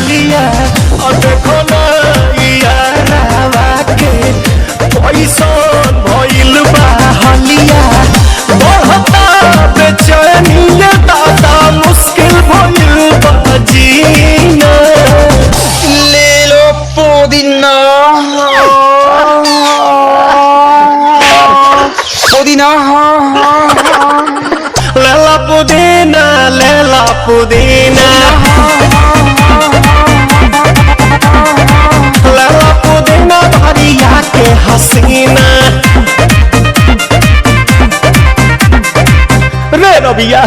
हलिया और देखो ना यारावा के पैसन भइल बा हलिया बढ़ता बेचैनिया दादा मुश्किल भइल बा जीना ले लो पुदीना पुदीना लेला पुदीना लेला पुदीना लेला पुदीना भरिया के हसीना रे रबिया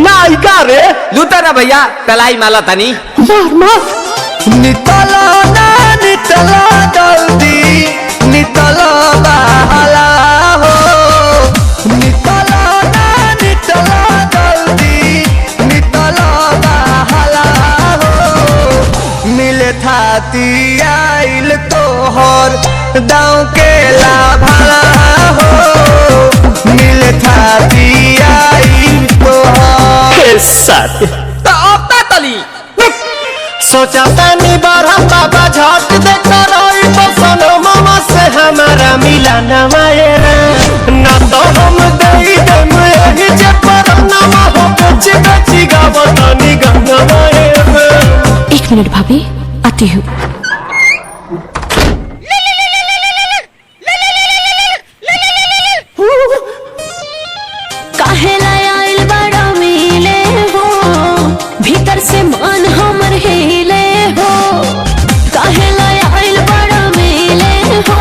नायिका रे लूटा ना भैया तलाई माला तनी मार मार नितला ना नितला जल्दी नितला बहला हो नितला ना नितला जल्दी नितला बहला हो मिले थाती आइल तोहर दाँव के लाभला हो मिले थाती आइल तोहर साथ सोचा तानी बारह बाबा झट देखा रही बसन मामा से हमारा मिला न मायरा ना तो हम दे दम यही जे पर नामा हो बेची बेची गावतानी गंगा मायरा। 1 मिनट भाभी आती हूँ। काहे लायल बड़ा मिले हो भीतर से मन हमर हिले हो काहे लायल बड़ा मिले हो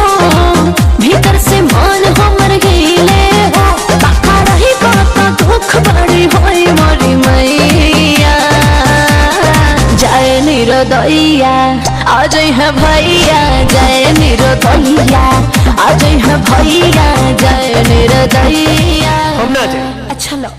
भीतर से मन हमर हिले हो काका रही काका दुख बड़ी होई मोरी मैया जय निरोदैया आज है भैया जय निरोदैया आज है भैया जय निरोदैया हम ना जाए अच्छा लो।